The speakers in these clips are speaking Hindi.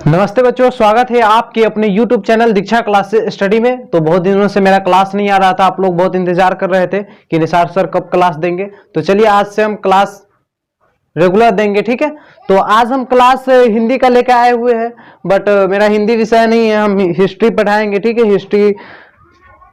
नमस्ते बच्चों, स्वागत है आपके अपने YouTube चैनल दीक्षा क्लास स्टडी में। तो बहुत दिनों से मेरा क्लास नहीं आ रहा था, आप लोग बहुत इंतजार कर रहे थे कि निसार सर कब क्लास देंगे। तो चलिए आज से हम क्लास रेगुलर देंगे, ठीक है। तो आज हम क्लास हिंदी का लेकर आए हुए हैं, बट मेरा हिंदी विषय नहीं है, हम हिस्ट्री पढ़ाएंगे, ठीक है। हिस्ट्री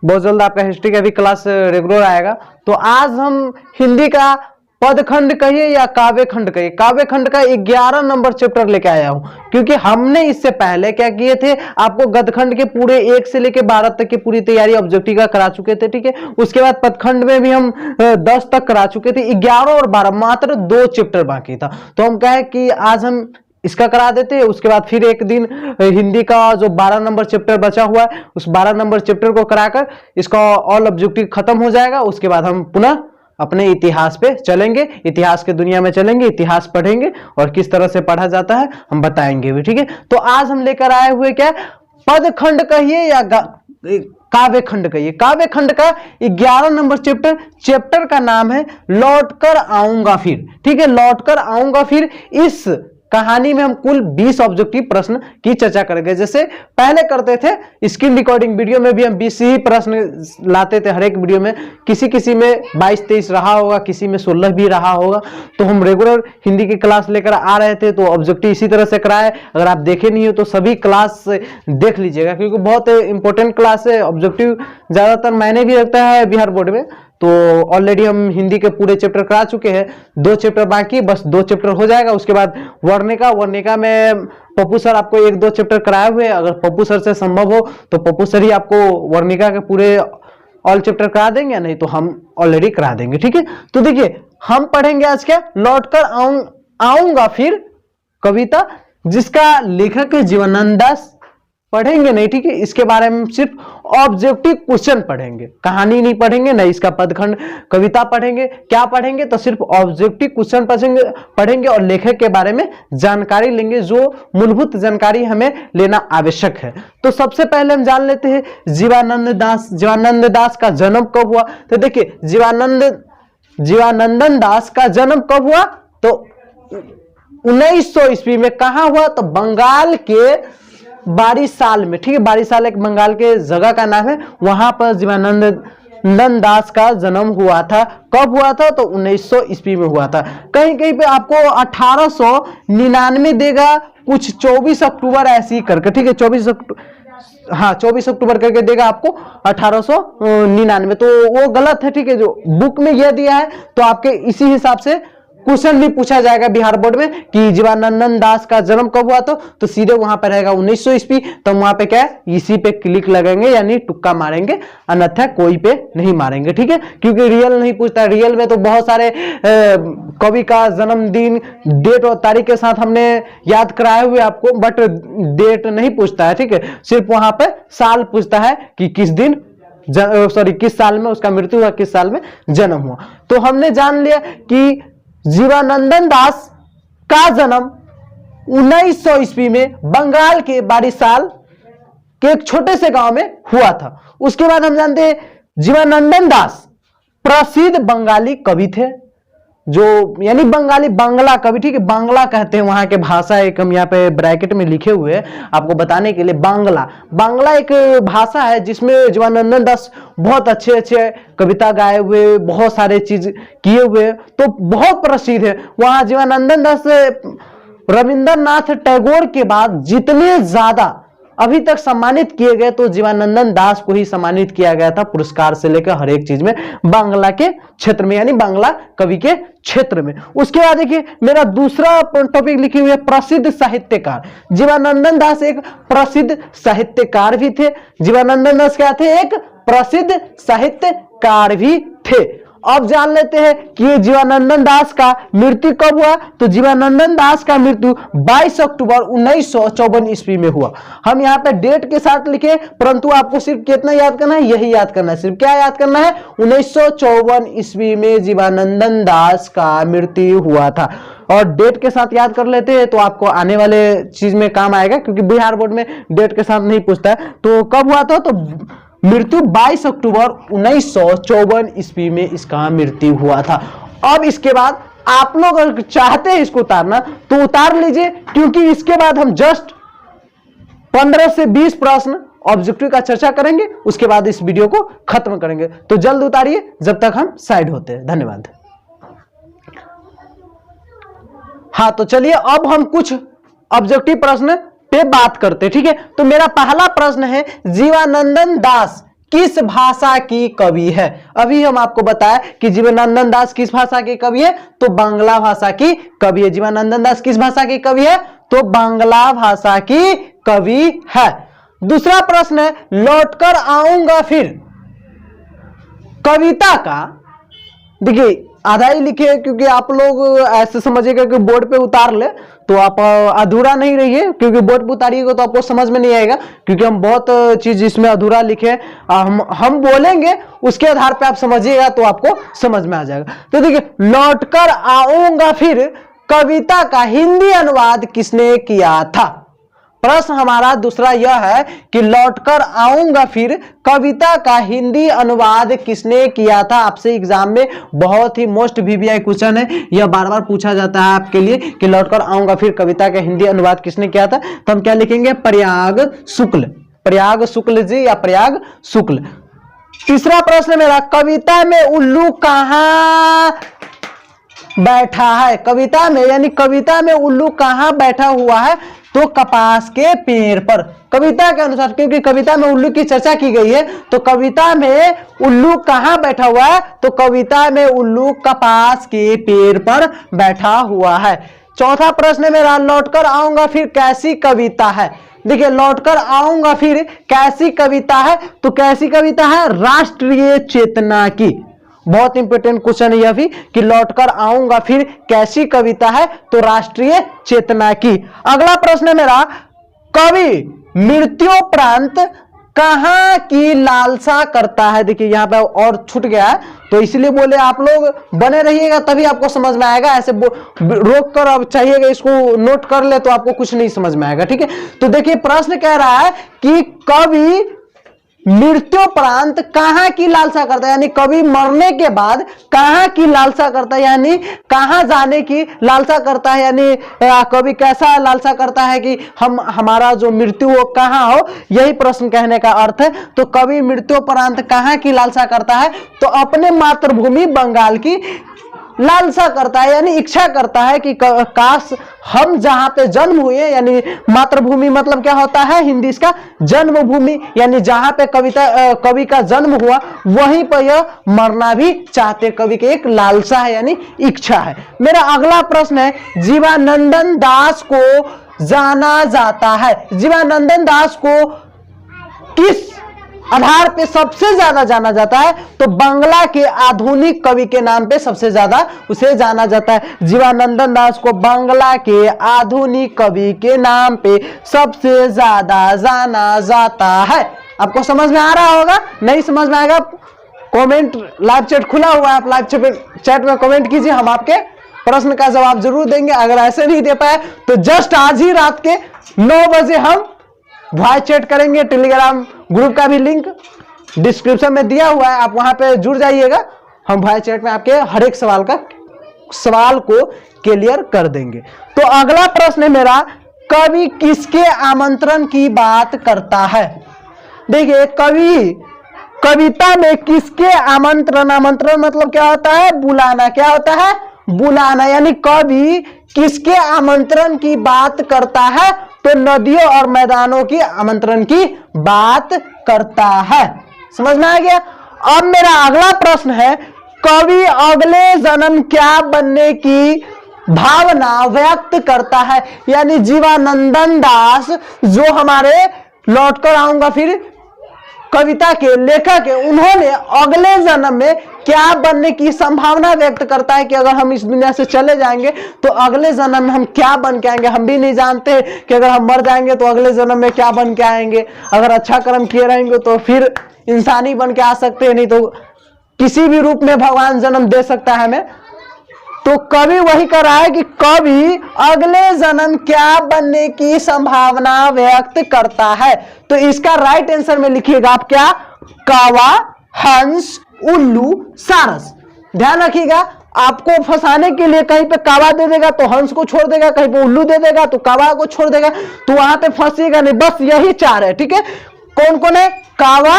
बहुत जल्द आपका हिस्ट्री का भी क्लास रेगुलर आएगा। तो आज हम हिंदी का पदखंड कहिए या काव्य खंड कहिए, काव्य खंड का 11 नंबर चैप्टर लेके आया हूं, क्योंकि हमने इससे पहले क्या किए थे, आपको गदखंड के पूरे 1 से लेके 12 तक की पूरी तैयारी ऑब्जेक्टिव का करा चुके थे, ठीक है। उसके बाद पदखंड में भी हम 10 तक करा चुके थे। 11 और 12 मात्र 2 चैप्टर बाकी था। तो हम कहे कि आज हम इसका करा देते हैं, उसके बाद फिर एक दिन हिंदी का जो 12 नंबर चैप्टर बचा हुआ है उस 12 नंबर चैप्टर को कराकर इसका ऑल ऑब्जेक्टिव खत्म हो जाएगा। उसके बाद हम पुनः अपने इतिहास पे चलेंगे, इतिहास के दुनिया में चलेंगे, इतिहास पढ़ेंगे और किस तरह से पढ़ा जाता है हम बताएंगे भी, ठीक है। तो आज हम लेकर आए हुए क्या, पदखंड कहिए या काव्य खंड कहिए। काव्य खंड का 11 नंबर चैप्टर का नाम है लौटकर आऊंगा फिर, ठीक है। लौटकर आऊंगा फिर। इस कहानी में हम कुल 20 ऑब्जेक्टिव प्रश्न की चर्चा करेंगे। जैसे पहले करते थे स्क्रीन रिकॉर्डिंग वीडियो में भी हम 20 ही प्रश्न लाते थे हर एक वीडियो में, किसी में 22-23 रहा होगा, किसी में 16 भी रहा होगा। तो हम रेगुलर हिंदी की क्लास लेकर आ रहे थे, तो ऑब्जेक्टिव इसी तरह से कराए। अगर आप देखे नहीं हो तो सभी क्लास देख लीजिएगा, क्योंकि बहुत इंपॉर्टेंट क्लास है। ऑब्जेक्टिव ज्यादातर मैंने भी रखता है बिहार बोर्ड में। तो ऑलरेडी हम हिंदी के पूरे चैप्टर करा चुके हैं, 2 चैप्टर बाकी, बस 2 चैप्टर हो जाएगा। उसके बाद वर्णिका में पप्पू सर आपको 1-2 चैप्टर कराए हुए हैं। अगर पप्पू सर से संभव हो तो पप्पू सर ही आपको वर्णिका के पूरे ऑल चैप्टर करा देंगे, या नहीं तो हम ऑलरेडी करा देंगे, ठीक है। तो देखिए हम पढ़ेंगे आज क्या, लौटकर आऊंगा फिर कविता, जिसका लेखक है जीवनानंद दास। पढ़ेंगे नहीं, ठीक है। इसके बारे में सिर्फ ऑब्जेक्टिव क्वेश्चन पढ़ेंगे, कहानी नहीं पढ़ेंगे, नहीं इसका पदखंड कविता पढ़ेंगे। क्या पढ़ेंगे तो सिर्फ ऑब्जेक्टिव क्वेश्चन पढ़ेंगे और लेखक के बारे में जानकारी लेंगे, जो मूलभूत जानकारी हमें लेना आवश्यक है। तो सबसे पहले हम जान लेते हैं जीवनानंद दास का जन्म कब हुआ। तो देखिए जीवानंदन दास का जन्म कब हुआ, तो 1900 ईस्वी में। कहां हुआ, तो बंगाल के बारिसाल में, ठीक है। बारिसाल एक बंगाल के जगह का नाम है, वहां पर जीवानंदन दास का जन्म हुआ था। कब हुआ था, तो 1900 ईस्वी में हुआ था। कहीं कहीं पे आपको 1899 देगा, कुछ 24 अक्टूबर ऐसे ही करके, ठीक है। 24 अक्टूबर करके देगा आपको 1899। तो वो गलत है, ठीक है। जो बुक में यह दिया है तो आपके इसी हिसाब से क्वेश्चन भी पूछा जाएगा बिहार बोर्ड में कि जीवानंदन दास का जन्म कब हुआ, तो सीधे वहां पर रहेगा 1900 ईस्वी। तो वहां पे क्या है, इसी पे क्लिक लगाएंगे, यानी तुक्का मारेंगे, अन्यथा कोई पे नहीं मारेंगे, ठीक है। क्योंकि रियल नहीं पूछता, रियल में तो बहुत सारे कवि का जन्मदिन, डेट और तारीख के साथ हमने याद कराए हुए आपको, बट डेट नहीं पूछता है, ठीक है। सिर्फ वहां पे साल पूछता है कि किस दिन किस साल में उसका मृत्यु हुआ, किस साल में जन्म हुआ। तो हमने जान लिया कि जीवानंदन दास का जन्म 1900 ईस्वी में बंगाल के बारिसाल के एक छोटे से गांव में हुआ था। उसके बाद हम जानते हैं जीवानंदन दास प्रसिद्ध बंगाली कवि थे, जो यानी बांग्ला कवि, ठीक है। बांग्ला कहते हैं वहां के भाषा, एक हम यहाँ पे ब्रैकेट में लिखे हुए हैं आपको बताने के लिए। बांग्ला एक भाषा है जिसमें जीवानंदन दास बहुत अच्छे कविता गाए हुए, बहुत सारे चीज किए हुए, तो बहुत प्रसिद्ध है वहां। जीवानंदन दास रविंद्रनाथ टैगोर के बाद जितने ज्यादा अभी तक सम्मानित किए गए, तो जीवानंदन दास को ही सम्मानित किया गया था पुरस्कार से लेकर हर एक चीज में, बांग्ला के क्षेत्र में, यानी बांग्ला कवि के क्षेत्र में। उसके बाद देखिए मेरा दूसरा टॉपिक लिखे हुए प्रसिद्ध साहित्यकार। जीवानंदन दास एक प्रसिद्ध साहित्यकार भी थे। जीवानंदन दास क्या थे, एक प्रसिद्ध साहित्यकार भी थे। अब जान लेते हैं कि जीवानंदन दास का मृत्यु कब हुआ, तो जीवानंदन दास का मृत्यु 22 अक्टूबर 1954 ईस्वी में हुआ। हम यहाँ पे डेट के साथ लिखे, परंतु आपको सिर्फ कितना याद करना है, यही याद करना है। सिर्फ क्या याद करना है, 1954 ईस्वी में जीवानंदन दास का मृत्यु हुआ था। और डेट के साथ याद कर लेते हैं तो आपको आने वाले चीज में काम आएगा, क्योंकि बिहार बोर्ड में डेट के साथ नहीं पूछता है। तो कब हुआ था, तो मृत्यु 22 अक्टूबर 1954 ईस्वी में इसका मृत्यु हुआ था। अब इसके बाद आप लोग अगर चाहते हैं इसको उतारना तो उतार लीजिए, क्योंकि इसके बाद हम जस्ट 15 से 20 प्रश्न ऑब्जेक्टिव का चर्चा करेंगे, उसके बाद इस वीडियो को खत्म करेंगे। तो जल्द उतारिए जब तक हम साइड होते हैं। धन्यवाद। हाँ, तो चलिए अब हम कुछ ऑब्जेक्टिव प्रश्न पे बात करते हैं, ठीक है। तो मेरा पहला प्रश्न है, जीवानंदन दास किस भाषा की कवि है? अभी हम आपको बताया कि जीवानंदन दास किस भाषा के कवि है, तो बांग्ला भाषा की कवि है। जीवानंदन दास किस भाषा की कवि है, तो बांग्ला भाषा की कवि है। दूसरा प्रश्न है, लौटकर आऊंगा फिर कविता का, देखिए आधा ही लिखे क्योंकि आप लोग ऐसे समझिएगा कि बोर्ड पे उतार ले, तो आप अधूरा नहीं रहिए, क्योंकि बोर्ड पे उतारिएगा तो आपको समझ में नहीं आएगा, क्योंकि हम बहुत चीज इसमें अधूरा लिखे हम बोलेंगे, उसके आधार पे आप समझिएगा तो आपको समझ में आ जाएगा। तो देखिए, लौटकर आऊंगा फिर कविता का हिंदी अनुवाद किसने किया था? प्रश्न हमारा दूसरा यह है कि लौटकर आऊंगा फिर कविता का हिंदी अनुवाद किसने किया था? आपसे एग्जाम में बहुत ही मोस्ट वीवीआई क्वेश्चन है, यह बार बार पूछा जाता है आपके लिए कि लौटकर आऊंगा फिर कविता का हिंदी अनुवाद किसने किया था। तो हम क्या लिखेंगे? प्रयाग शुक्ल, प्रयाग शुक्ल जी या प्रयाग शुक्ल। तीसरा प्रश्न मेरा, कविता में उल्लू कहां बैठा है? कविता में यानी कविता में उल्लू कहां बैठा हुआ है? तो कपास के पेड़ पर। कविता के अनुसार, क्योंकि कविता में उल्लू की चर्चा की गई है, तो कविता में उल्लू कहां बैठा हुआ है? तो कविता में उल्लू कपास के पेड़ पर बैठा हुआ है। चौथा प्रश्न मेरा, लौटकर आऊंगा फिर कैसी कविता है? देखिए, लौटकर आऊंगा फिर कैसी कविता है? तो कैसी कविता है? राष्ट्रीय चेतना की। बहुत इंपॉर्टेंट क्वेश्चन है यह भी कि लौटकर आऊंगा फिर कैसी कविता है? तो राष्ट्रीय चेतना की। अगला प्रश्न मेरा, कवि मृत्युपरांत कहां की लालसा करता है? देखिए यहां पे और छूट गया है, तो इसलिए बोले आप लोग बने रहिएगा तभी आपको समझ में आएगा। ऐसे रोक कर अब चाहिएगा इसको नोट कर ले तो आपको कुछ नहीं समझ में आएगा, ठीक है। तो देखिए प्रश्न कह रहा है कि कवि मृत्युपरांत कहां की लालसा करता है, यानी कवि मरने के बाद कहां की लालसा करता है, यानी कहां जाने की लालसा करता है। यानी कवि कैसा लालसा करता है कि हमारा जो मृत्यु हो कहां हो, यही प्रश्न कहने का अर्थ है। तो कवि मृत्युपरांत कहां की लालसा करता है? तो अपने मातृभूमि बंगाल की लालसा करता है, यानी इच्छा करता है कि काश हम जहां पे जन्म हुए, यानी मातृभूमि मतलब क्या होता है हिंदी इसका? जन्मभूमि, यानी जहां पे कवि का जन्म हुआ वहीं पर यह मरना भी चाहते। कवि की एक लालसा है यानी इच्छा है। मेरा अगला प्रश्न है, जीवानंदन दास को जाना जाता है, जीवानंदन दास को किस आधार पे सबसे ज्यादा जाना जाता है? तो बांग्ला के आधुनिक कवि के नाम पे सबसे ज्यादा उसे जाना जाता है। जीवानंदन दास को बांग्ला के आधुनिक कवि के नाम पे सबसे ज्यादा जाना जाता है। आपको समझ में आ रहा होगा? नहीं समझ में आएगा कमेंट, लाइव चैट खुला हुआ है, आप लाइव चैट में कमेंट कीजिए, हम आपके प्रश्न का जवाब जरूर देंगे। अगर ऐसे नहीं दे पाए तो जस्ट आज ही रात के 9 बजे हम वॉइस चैट करेंगे। टेलीग्राम ग्रुप का भी लिंक डिस्क्रिप्शन में दिया हुआ है, आप वहां पे जुड़ जाइएगा। हम वॉइस चैट में आपके हर एक सवाल को क्लियर कर देंगे। तो अगला प्रश्न है मेरा, कवि किसके आमंत्रण की बात करता है? देखिए, कवि कविता में किसके आमंत्रण मतलब क्या होता है? बुलाना। क्या होता है? बुलाना। यानी कवि किसके आमंत्रण की बात करता है? तो नदियों और मैदानों की आमंत्रण की बात करता है। समझ में आ गया? अब मेरा अगला प्रश्न है, कवि अगले जन्म क्या बनने की भावना व्यक्त करता है? यानी जीवानंदन दास जो हमारे लौटकर आऊंगा फिर कविता के लेखक है, उन्होंने अगले जन्म में क्या बनने की संभावना व्यक्त करता है कि अगर हम इस दुनिया से चले जाएंगे तो अगले जन्म में हम क्या बन के आएंगे। हम भी नहीं जानते कि अगर हम मर जाएंगे तो अगले जन्म में क्या बन के आएंगे। अगर अच्छा कर्म किए रहेंगे तो फिर इंसानी बन के आ सकते हैं, नहीं तो किसी भी रूप में भगवान जन्म दे सकता है हमें। तो कवि वही कर रहा है कि कवि अगले जन्म क्या बनने की संभावना व्यक्त करता है। तो इसका राइट आंसर में लिखिएगा आप क्या? कौवा, हंस, उल्लू, सारस। ध्यान रखिएगा, आपको फंसाने के लिए कहीं पे कावा दे देगा तो हंस को छोड़ देगा, कहीं पे उल्लू दे देगा तो कावा को छोड़ देगा, तो वहां पे फंसिएगा नहीं। बस यही 4 है, ठीक है। कौन कौन है? कावा,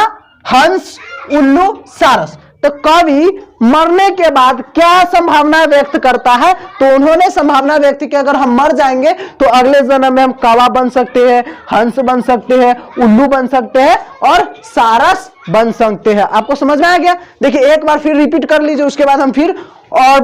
हंस, उल्लू, सारस। तो कवि मरने के बाद क्या संभावना व्यक्त करता है? तो उन्होंने संभावना व्यक्त की अगर हम मर जाएंगे तो अगले जन्म में हम कावा बन सकते हैं, हंस बन सकते हैं, उल्लू बन सकते हैं और सारस बन सकते हैं। आपको समझ में आ गया? देखिए एक बार फिर रिपीट कर लीजिए, उसके बाद हम फिर और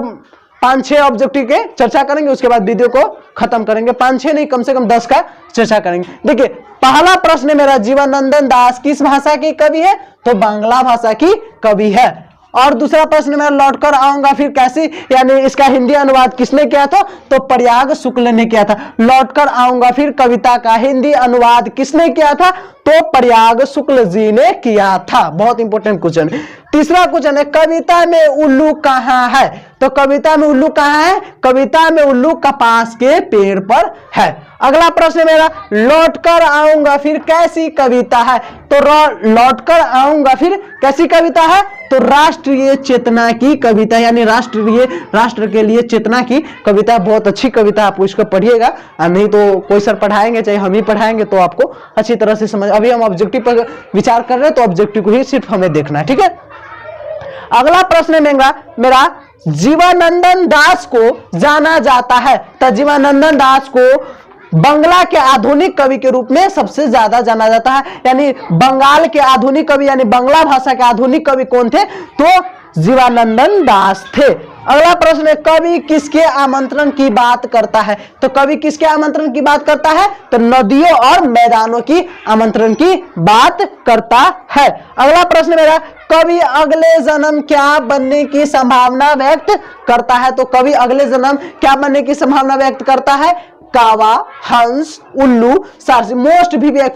5-6 ऑब्जेक्टिव के चर्चा करेंगे, उसके बाद वीडियो को खत्म करेंगे। 5-6 नहीं, कम से कम 10 का चर्चा करेंगे। देखिए पहला प्रश्न मेरा, जीवनानंद दास किस भाषा के कवि है? तो बांग्ला भाषा की कवि है। और दूसरा प्रश्न मैं लौट कर आऊंगा फिर कैसी, यानी इसका हिंदी अनुवाद किसने किया था? तो प्रयाग शुक्ल ने किया था। लौट कर आऊंगा फिर कविता का हिंदी अनुवाद किसने किया था? तो प्रयाग शुक्ल जी ने किया था। बहुत इंपॉर्टेंट क्वेश्चन। तीसरा क्वेश्चन है, कविता में उल्लू कहाँ है? तो कविता में उल्लू कहाँ है? कविता में उल्लू कपास के पेड़ पर है। अगला प्रश्न मेरा, लौट कर आऊंगा फिर कैसी कविता है? तो लौट कर आऊंगा फिर कैसी कविता है? तो राष्ट्रीय चेतना की कविता, यानी राष्ट्र के लिए चेतना की कविता। बहुत अच्छी कविता, आप इसको पढ़िएगा, नहीं तो कोई सर पढ़ाएंगे चाहे हम ही पढ़ाएंगे तो आपको अच्छी तरह से समझ। अभी हम ऑब्जेक्टिव पर विचार कर रहे हैं तो ऑब्जेक्टिव को ही सिर्फ हमें देखना है, ठीक है। अगला प्रश्न मेरा जीवनानंद दास को जाना जाता है, तो जीवनानंद दास को बंगला के आधुनिक कवि के रूप में सबसे ज्यादा जाना जाता है। यानी बंगाल के आधुनिक कवि यानी बांग्ला भाषा के आधुनिक कवि कौन थे? तो जीवनानंद दास थे। अगला प्रश्न है, कवि किसके आमंत्रण की बात करता है? तो कवि किसके आमंत्रण की बात करता है? तो नदियों और मैदानों की आमंत्रण की बात करता है। अगला प्रश्न मेरा, कवि अगले जन्म क्या बनने की संभावना व्यक्त करता है? तो कवि अगले जन्म क्या बनने की संभावना व्यक्त करता है? कावा, हंस, उल्लू, सारस। मोस्ट वीवीआई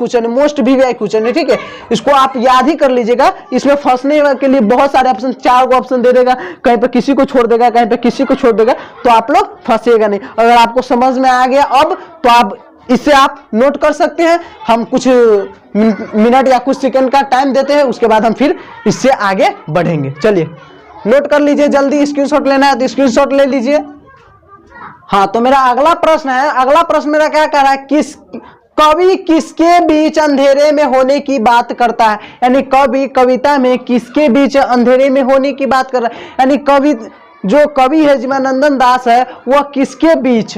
क्वेश्चन है, ठीक है। इसको आप याद ही कर लीजिएगा। इसमें फंसने के लिए बहुत सारे ऑप्शन, 4 को ऑप्शन दे देगा, कहीं पे किसी को छोड़ देगा, कहीं पे किसी को छोड़ देगा, तो आप लोग फंसेगा नहीं। अगर आपको समझ में आ गया अब, तो आप इससे आप नोट कर सकते हैं। हम कुछ मिनट या कुछ सेकंड का टाइम देते हैं, उसके बाद हम फिर इससे आगे बढ़ेंगे। चलिए नोट कर लीजिए, जल्दी स्क्रीनशॉट लेना है तो स्क्रीनशॉट ले लीजिए। हाँ, तो मेरा अगला प्रश्न है, अगला प्रश्न मेरा क्या कह रहा है, कवि किसके बीच अंधेरे में होने की बात करता है? यानी कवि कविता में किसके बीच अंधेरे में होने की बात कर रहा है? यानी कवि, जो कवि है जीवनानंद दास है, वह किसके बीच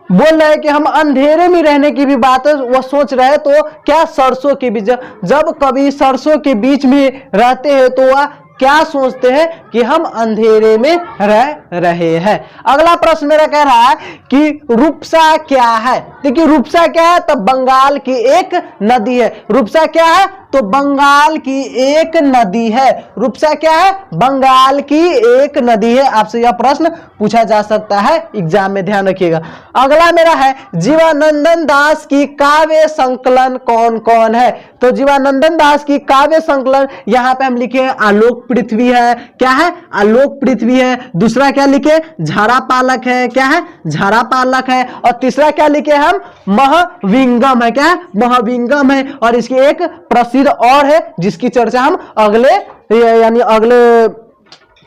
बोल रहे हैं कि हम अंधेरे में रहने की भी बात है, वह सोच रहे हैं। तो क्या सरसों के बीच, जब कवि सरसों के बीच में रहते हैं तो वह क्या सोचते हैं कि हम अंधेरे में रह रहे हैं। अगला प्रश्न मेरा कह रहा है कि रूपसा क्या है? देखिए रूपसा क्या है? तो बंगाल की एक नदी है। रूपसा क्या है? तो बंगाल की एक नदी है। रूपसा क्या है? बंगाल की एक नदी है। आपसे यह प्रश्न पूछा जा सकता है एग्जाम में, ध्यान रखिएगा। अगला मेरा है, जीवनानंद दास की काव्य संकलन कौन कौन है? तो जीवनानंद दास की काव्य संकलन, यहां पे हम लिखे आलोक पृथ्वी है। क्या है? आलोक पृथ्वी है। दूसरा क्या लिखे? झारा पालक है। क्या है? झारा पालक है। और तीसरा क्या लिखे हम? महाविंगम है। क्या है? महाविंगम है। और इसकी एक प्रसिद्ध और है जिसकी चर्चा हम अगले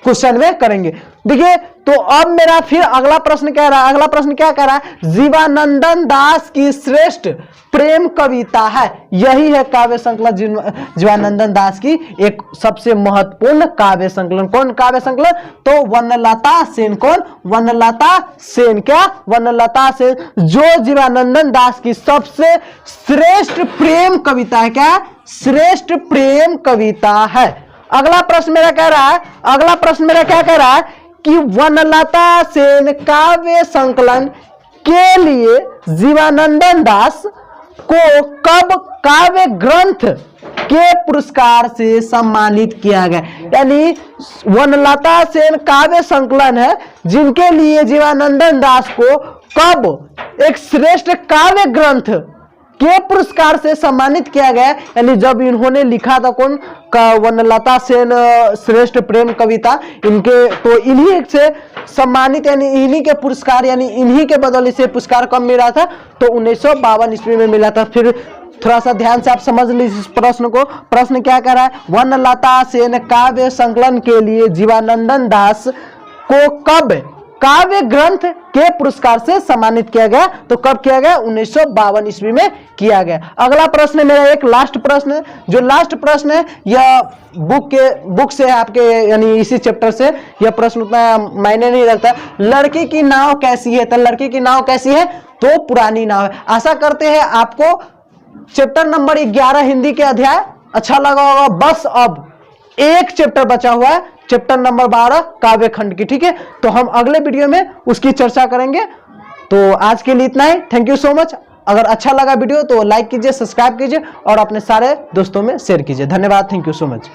क्वेश्चन में करेंगे। देखिए तो अब मेरा फिर अगला प्रश्न क्या रहा? अगला प्रश्न क्या कह रहा है? जीवनानंद दास की श्रेष्ठ प्रेम कविता है। यही है काव्य संकलन जीवनानंद दास की एक सबसे महत्वपूर्ण काव्य संकलन। कौन काव्य संकलन? तो वनलता सेन। कौन? वनलता सेन। क्या? वनलता सेन, जो जीवनानंद दास की सबसे श्रेष्ठ प्रेम कविता है। क्या? श्रेष्ठ प्रेम कविता है। अगला प्रश्न मेरा कह रहा है, अगला प्रश्न मेरा क्या कह रहा है कि वनलता सेन काव्य संकलन के लिए जीवनानंद दास को कब काव्य ग्रंथ के पुरस्कार से सम्मानित किया गया? यानी वनलता सेन काव्य संकलन है जिनके लिए जीवनानंद दास को कब एक श्रेष्ठ काव्य ग्रंथ के पुरस्कार से सम्मानित किया गया। यानी जब इन्होंने लिखा था, कौन का? वनलता सेन श्रेष्ठ प्रेम कविता, इनके तो इन्हीं से सम्मानित, यानी इन्हीं के पुरस्कार, यानी इन्हीं के बदले से पुरस्कार कब मिला था? तो 1952 ईस्वी में मिला था। फिर थोड़ा सा ध्यान से आप समझ लीजिए इस प्रश्न को। प्रश्न क्या कर रहा है? वनलता सेन काव्य संकलन के लिए जीवनानंद दास को कब काव्य ग्रंथ के पुरस्कार से सम्मानित किया गया? तो कब किया गया? 1952 ईस्वी में किया गया। अगला प्रश्न मेरा एक लास्ट प्रश्न है, जो लास्ट प्रश्न है यह बुक से है आपके, यानी इसी चैप्टर से। यह प्रश्न उतना मायने नहीं रखता। लड़की की नाव कैसी है? तो लड़की की नाव कैसी है? तो पुरानी नाव है। आशा करते हैं आपको चैप्टर नंबर 11 हिंदी के अध्याय अच्छा लगा होगा। बस अब एक चैप्टर बचा हुआ है, चैप्टर नंबर 12 काव्य खंड की। ठीक है, तो हम अगले वीडियो में उसकी चर्चा करेंगे। तो आज के लिए इतना ही। Thank you so much. अगर अच्छा लगा वीडियो तो लाइक कीजिए, सब्सक्राइब कीजिए और अपने सारे दोस्तों में शेयर कीजिए। धन्यवाद। Thank you so much.